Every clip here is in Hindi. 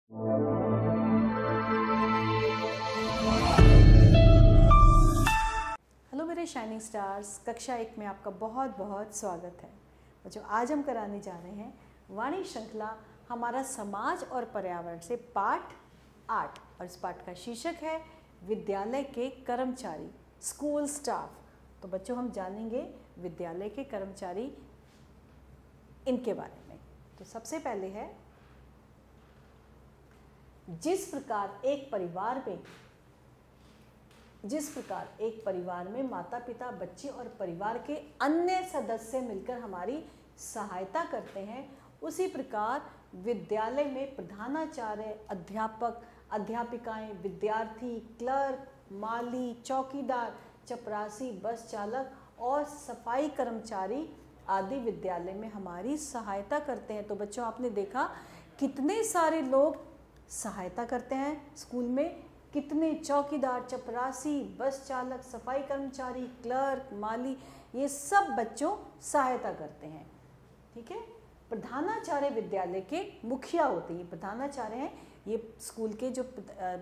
हेलो मेरे शाइनिंग स्टार्स, कक्षा 1 में आपका बहुत बहुत स्वागत है। बच्चों, आज हम कराने जा रहे हैं वाणी श्रृंखला हमारा समाज और पर्यावरण से पाठ 8 और इस पाठ का शीर्षक है विद्यालय के कर्मचारी, स्कूल स्टाफ। तो बच्चों, हम जानेंगे विद्यालय के कर्मचारी इनके बारे में। तो सबसे पहले है, जिस प्रकार एक परिवार में माता पिता, बच्चे और परिवार के अन्य सदस्य मिलकर हमारी सहायता करते हैं, उसी प्रकार विद्यालय में प्रधानाचार्य, अध्यापक, अध्यापिकाएं, विद्यार्थी, क्लर्क, माली, चौकीदार, चपरासी, बस चालक और सफाई कर्मचारी आदि विद्यालय में हमारी सहायता करते हैं। तो बच्चों, आपने देखा कितने सारे लोग सहायता करते हैं स्कूल में, कितने चौकीदार, चपरासी, बस चालक, सफाई कर्मचारी, क्लर्क, माली, ये सब बच्चों सहायता करते हैं। ठीक है। प्रधानाचार्य विद्यालय के मुखिया होते हैं। प्रधानाचार्य हैं, ये स्कूल के जो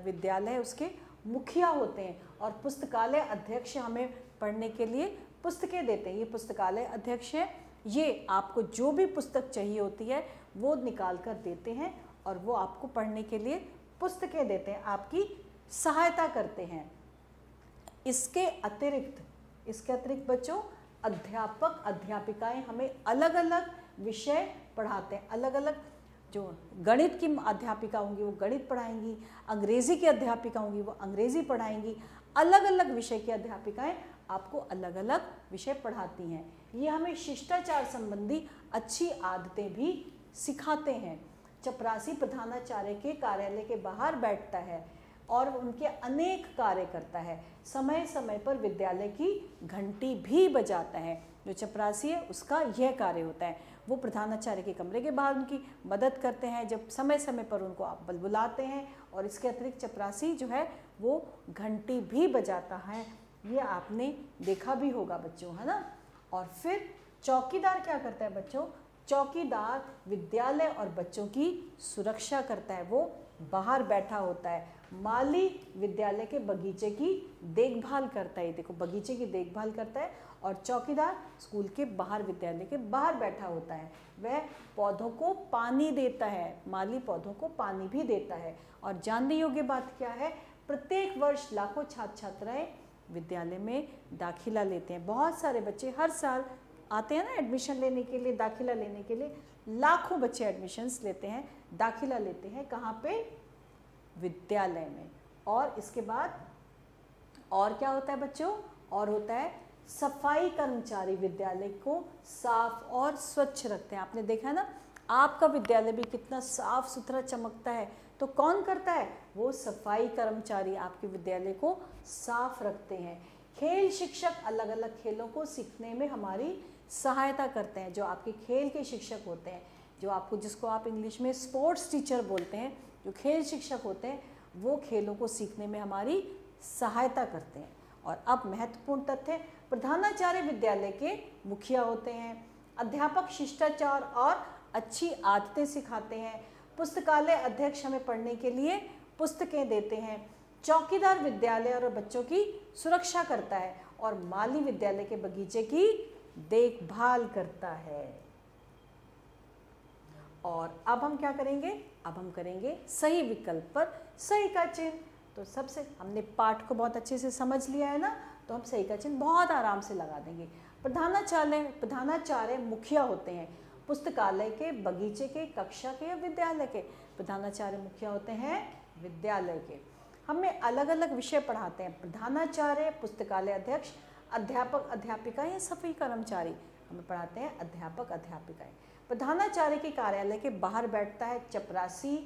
विद्यालय है उसके मुखिया होते हैं। और पुस्तकालय अध्यक्ष हमें पढ़ने के लिए पुस्तकें देते हैं। ये पुस्तकालय अध्यक्ष है, ये आपको जो भी पुस्तक चाहिए होती है वो निकाल कर देते हैं और वो आपको पढ़ने के लिए पुस्तकें देते हैं, आपकी सहायता करते हैं। इसके अतिरिक्त बच्चों, अध्यापक, अध्यापिकाएं हमें अलग अलग विषय पढ़ाते हैं। अलग अलग, जो गणित की अध्यापिका होंगी वो गणित पढ़ाएंगी, अंग्रेजी की अध्यापिका होंगी वो अंग्रेजी पढ़ाएंगी। अलग अलग विषय की अध्यापिकाएं आपको अलग अलग विषय पढ़ाती हैं। ये हमें शिष्टाचार संबंधी अच्छी आदतें भी सिखाते हैं। चपरासी प्रधानाचार्य के कार्यालय के बाहर बैठता है और उनके अनेक कार्य करता है। समय समय पर विद्यालय की घंटी भी बजाता है। जो चपरासी है उसका यह कार्य होता है, वो प्रधानाचार्य के कमरे के बाहर उनकी मदद करते हैं, जब समय समय पर उनको आप बुलाते हैं। और इसके अतिरिक्त चपरासी जो है वो घंटी भी बजाता है, ये आपने देखा भी होगा बच्चों, है ना। और फिर चौकीदार क्या करता है बच्चों? चौकीदार विद्यालय और बच्चों की सुरक्षा करता है, वो बाहर बैठा होता है। माली विद्यालय के बगीचे की देखभाल करता है, देखो बगीचे की देखभाल करता है। और चौकीदार स्कूल के बाहर, विद्यालय के बाहर बैठा होता है, वह पौधों को पानी देता है। माली पौधों को पानी भी देता है। और जानने योग्य बात क्या है, प्रत्येक वर्ष लाखों छात्र छात्राएं विद्यालय में दाखिला लेते हैं। बहुत सारे बच्चे हर साल आते हैं ना एडमिशन लेने के लिए, दाखिला लेने के लिए। लाखों बच्चे एडमिशन्स लेते हैं, दाखिला लेते हैं। कहाँ पे? विद्यालय में। और इसके बाद और क्या होता है बच्चों? और होता है सफाई कर्मचारी विद्यालय को साफ और स्वच्छ रखते हैं। आपने देखा है ना, आपका विद्यालय भी कितना साफ सुथरा चमकता है, तो कौन करता है? वो सफाई कर्मचारी आपके विद्यालय को साफ रखते हैं। खेल शिक्षक अलग अलग खेलों को सीखने में हमारी सहायता करते हैं। जो आपके खेल के शिक्षक होते हैं, जो आपको, जिसको आप इंग्लिश में स्पोर्ट्स टीचर बोलते हैं, जो खेल शिक्षक होते हैं, वो खेलों को सीखने में हमारी सहायता करते हैं। और अब महत्वपूर्ण तथ्य, प्रधानाचार्य विद्यालय के मुखिया होते हैं। अध्यापक शिष्टाचार और अच्छी आदतें सिखाते हैं। पुस्तकालय अध्यक्ष हमें पढ़ने के लिए पुस्तकें देते हैं। चौकीदार विद्यालय और बच्चों की सुरक्षा करता है। और माली विद्यालय के बगीचे की देखभाल करता है। और अब हम क्या करेंगे? अब हम करेंगे सही विकल्प पर सही का चिन्ह। तो सबसे, हमने पाठ को बहुत अच्छे से समझ लिया है ना, तो हम सही का चिन्ह बहुत आराम से लगा देंगे। प्रधानाचार्य मुखिया होते हैं। पुस्तकालय के, बगीचे के, कक्षा के या विद्यालय के? प्रधानाचार्य मुखिया होते हैं विद्यालय के। हमें अलग अलग विषय पढ़ाते हैं। प्रधानाचार्य, पुस्तकालय अध्यक्ष, अध्यापक, अध्यापिका या सफाई कर्मचारी हमें पढ़ाते हैं अध्यापक, अध्यापिकाएं। प्रधानाचार्य के कार्यालय के बाहर बैठता है चपरासी,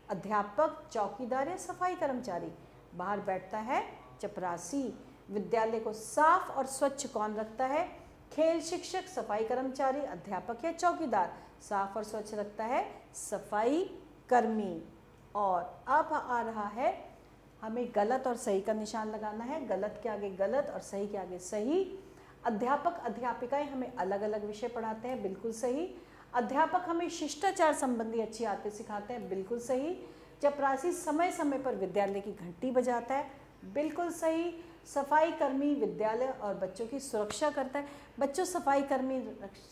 अध्यापक, चौकीदार या सफाई कर्मचारी? बाहर बैठता है चपरासी। विद्यालय को साफ और स्वच्छ कौन रखता है? खेल शिक्षक, सफाई कर्मचारी, अध्यापक या चौकीदार? साफ और स्वच्छ रखता है सफाई कर्मी। और अब आ रहा है, हमें गलत और सही का निशान लगाना है। गलत के आगे गलत और सही के आगे सही। अध्यापक, अध्यापिकाएं हमें अलग अलग विषय पढ़ाते हैं, बिल्कुल सही। अध्यापक हमें शिष्टाचार संबंधी अच्छी आदतें सिखाते हैं, बिल्कुल सही। चपरासी समय समय पर विद्यालय की घंटी बजाता है, बिल्कुल सही। सफाई कर्मी विद्यालय और बच्चों की सुरक्षा करता है, बच्चों सफाई कर्मी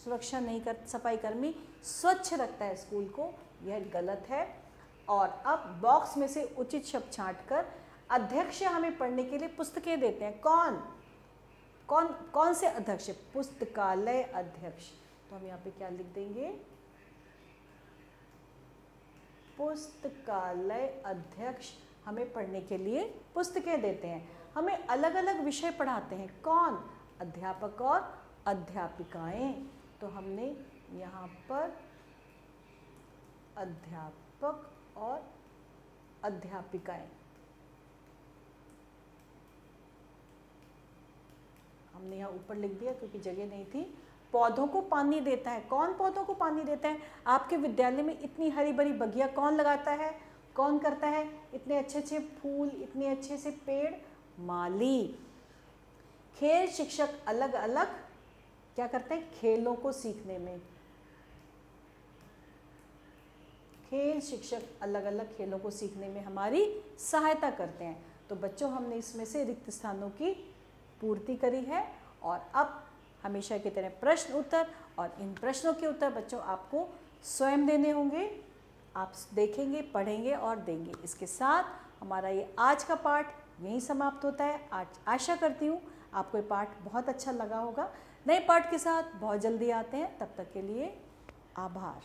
सुरक्षा नहीं कर, सफाई कर्मी स्वच्छ रखता है स्कूल को, यह गलत है। और अब बॉक्स में से उचित शब्द छांटकर अध्यक्ष हमें पढ़ने के लिए पुस्तकें देते हैं। कौन कौन कौन से अध्यक्ष? पुस्तकालय अध्यक्ष। तो हम यहाँ पे क्या लिख देंगे? पुस्तकालय अध्यक्ष हमें पढ़ने के लिए पुस्तकें देते हैं, हमें अलग अलग विषय पढ़ाते हैं। कौन? अध्यापक और अध्यापिकाएं। तो हमने यहाँ पर अध्यापक और अध्यापिकाएं हमने यहाँ ऊपर लिख दिया क्योंकि जगह नहीं थी। पौधों को पानी देता है। कौन पौधों को पानी देता है? आपके विद्यालय में इतनी हरी भरी बगिया कौन लगाता है? कौन करता है? इतने अच्छे अच्छे फूल, इतने अच्छे से पेड़? माली। खेल शिक्षक अलग अलग क्या करते हैं? खेलों को सीखने में। खेल शिक्षक अलग अलग खेलों को सीखने में हमारी सहायता करते हैं। तो बच्चों, हमने इसमें से रिक्त स्थानों की पूर्ति करी है। और अब हमेशा की तरह प्रश्न उत्तर, और इन प्रश्नों के उत्तर बच्चों आपको स्वयं देने होंगे। आप देखेंगे, पढ़ेंगे और देंगे। इसके साथ हमारा ये आज का पाठ यहीं समाप्त होता है। आज आशा करती हूँ आपको ये पाठ बहुत अच्छा लगा होगा। नए पाठ के साथ बहुत जल्दी आते हैं, तब तक के लिए आभार।